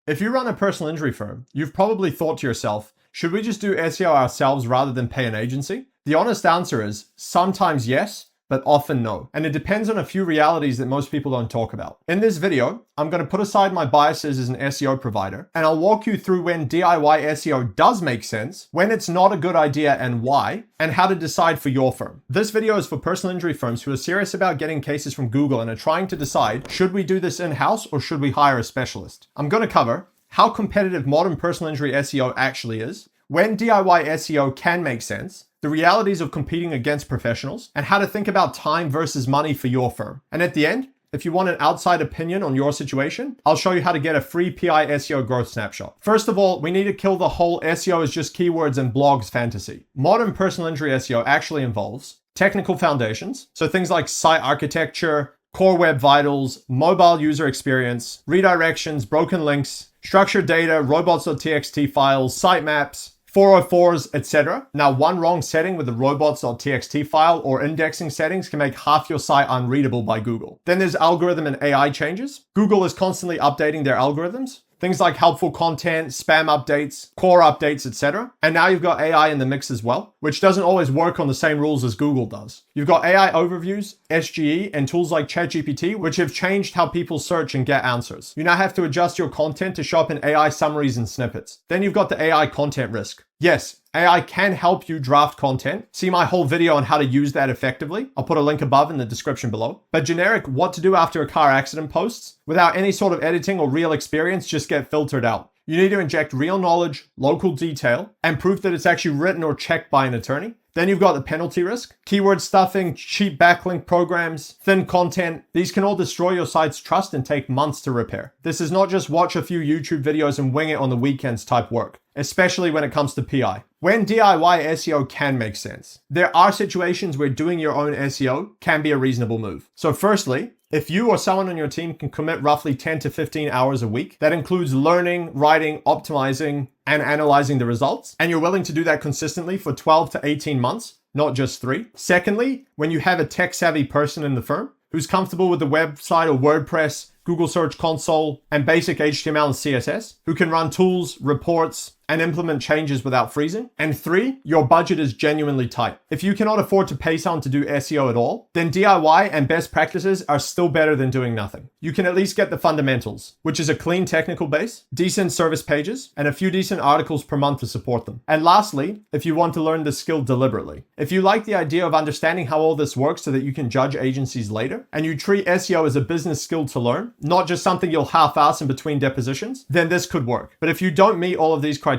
If you run a personal injury firm, you've probably thought to yourself, should we just do SEO ourselves rather than pay an agency? The honest answer is sometimes yes, but often no. And it depends on a few realities that most people don't talk about. In this video, I'm going to put aside my biases as an SEO provider, and I'll walk you through when DIY SEO does make sense, when it's not a good idea and why, and how to decide for your firm. This video is for personal injury firms who are serious about getting cases from Google and are trying to decide, should we do this in-house or should we hire a specialist? I'm going to cover how competitive modern personal injury SEO actually is, when DIY SEO can make sense, the realities of competing against professionals, and how to think about time versus money for your firm. And at the end, if you want an outside opinion on your situation, I'll show you how to get a free PI SEO growth snapshot. First of all, we need to kill the whole SEO is just keywords and blogs fantasy. Modern personal injury SEO actually involves technical foundations, so things like site architecture, core web vitals, mobile user experience, redirections, broken links, structured data, robots.txt files, sitemaps, 404s, etc. Now, one wrong setting with the robots.txt file or indexing settings can make half your site unreadable by Google. Then there's algorithm and AI changes. Google is constantly updating their algorithms. Things like helpful content, spam updates, core updates, etc. And now you've got AI in the mix as well, which doesn't always work on the same rules as Google does. You've got AI overviews, SGE, and tools like ChatGPT, which have changed how people search and get answers. You now have to adjust your content to show up in AI summaries and snippets. Then you've got the AI content risk. Yes, AI can help you draft content. See my whole video on how to use that effectively. I'll put a link above in the description below. But generic what to do after a car accident posts, without any sort of editing or real experience, just get filtered out. You need to inject real knowledge, local detail, and proof that it's actually written or checked by an attorney. Then you've got the penalty risk, keyword stuffing, cheap backlink programs, thin content. These can all destroy your site's trust and take months to repair. This is not just watch a few YouTube videos and wing it on the weekends type work, especially when it comes to PI. When DIY SEO can make sense, there are situations where doing your own SEO can be a reasonable move. So firstly, if you or someone on your team can commit roughly 10 to 15 hours a week, that includes learning, writing, optimizing, and analyzing the results, and you're willing to do that consistently for 12 to 18 months, not just 3. Secondly, when you have a tech-savvy person in the firm who's comfortable with the website or WordPress, Google Search Console, and basic HTML and CSS, who can run tools, reports, and implement changes without freezing. And 3, your budget is genuinely tight. If you cannot afford to pay someone to do SEO at all, then DIY and best practices are still better than doing nothing. You can at least get the fundamentals, which is a clean technical base, decent service pages, and a few decent articles per month to support them. And lastly, if you want to learn the skill deliberately. If you like the idea of understanding how all this works so that you can judge agencies later, and you treat SEO as a business skill to learn, not just something you'll half-ass in between depositions, then this could work. But if you don't meet all of these criteria,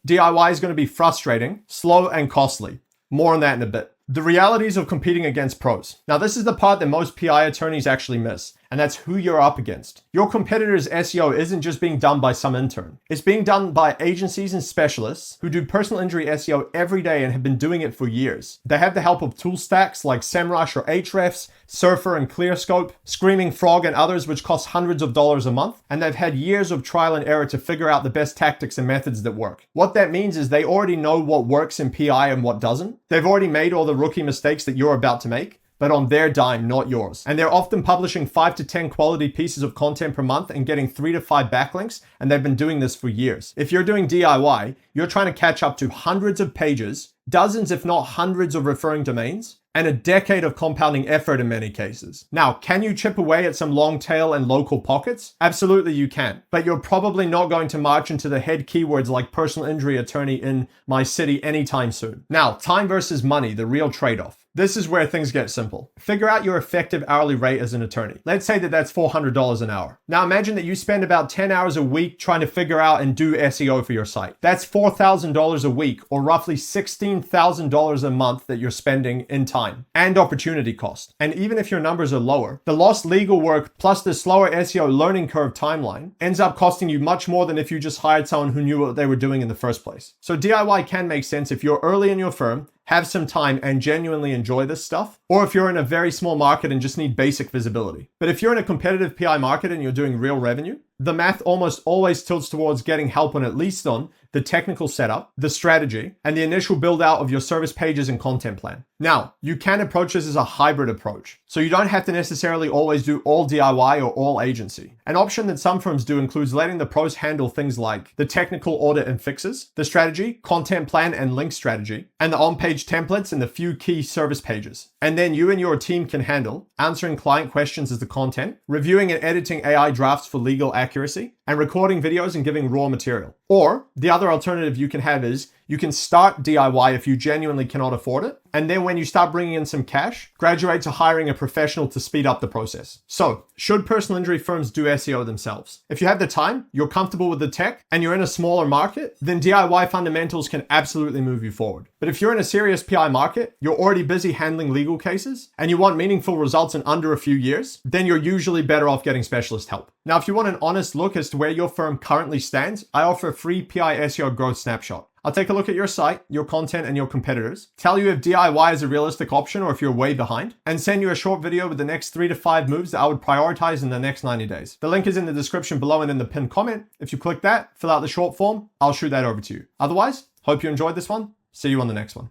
DIY is going to be frustrating, slow, and costly. More on that in a bit. The realities of competing against pros. Now, this is the part that most PI attorneys actually miss, and that's who you're up against. Your competitor's SEO isn't just being done by some intern. It's being done by agencies and specialists who do personal injury SEO every day and have been doing it for years. They have the help of tool stacks like SEMrush or Ahrefs, Surfer and ClearScope, Screaming Frog and others which cost hundreds of dollars a month, and they've had years of trial and error to figure out the best tactics and methods that work. What that means is they already know what works in PI and what doesn't. They've already made all the rookie mistakes that you're about to make, but on their dime, not yours. And they're often publishing 5 to 10 quality pieces of content per month and getting 3 to 5 backlinks, and they've been doing this for years. If you're doing DIY, you're trying to catch up to hundreds of pages, dozens if not hundreds of referring domains, and a decade of compounding effort in many cases. Now, can you chip away at some long tail and local pockets? Absolutely you can, but you're probably not going to march into the head keywords like personal injury attorney in my city anytime soon. Now, time versus money, the real trade-off. This is where things get simple. Figure out your effective hourly rate as an attorney. Let's say that that's $400 an hour. Now imagine that you spend about 10 hours a week trying to figure out and do SEO for your site. That's $4,000 a week, or roughly $16,000 a month that you're spending in time and opportunity cost. And even if your numbers are lower, the lost legal work plus the slower SEO learning curve timeline ends up costing you much more than if you just hired someone who knew what they were doing in the first place. So DIY can make sense if you're early in your firm, have some time and genuinely enjoy this stuff, or if you're in a very small market and just need basic visibility. But if you're in a competitive PI market and you're doing real revenue, the math almost always tilts towards getting help on at least on the the technical setup, the strategy, and the initial build out of your service pages and content plan. Now, you can approach this as a hybrid approach, so you don't have to necessarily always do all DIY or all agency. An option that some firms do includes letting the pros handle things like the technical audit and fixes, the strategy, content plan and link strategy, and the on-page templates and the few key service pages. And then you and your team can handle answering client questions as the content, reviewing and editing AI drafts for legal accuracy, and recording videos and giving raw material. Or the other alternative you can have is you can start DIY if you genuinely cannot afford it. And then when you start bringing in some cash, graduate to hiring a professional to speed up the process. So, should personal injury firms do SEO themselves? If you have the time, you're comfortable with the tech, and you're in a smaller market, then DIY fundamentals can absolutely move you forward. But if you're in a serious PI market, you're already busy handling legal cases, and you want meaningful results in under a few years, then you're usually better off getting specialist help. Now, if you want an honest look as to where your firm currently stands, I offer a free PI SEO growth snapshot. I'll take a look at your site, your content, and your competitors, tell you if DIY is a realistic option or if you're way behind, and send you a short video with the next 3 to 5 moves that I would prioritize in the next 90 days. The link is in the description below and in the pinned comment. If you click that, fill out the short form, I'll shoot that over to you. Otherwise, hope you enjoyed this one. See you on the next one.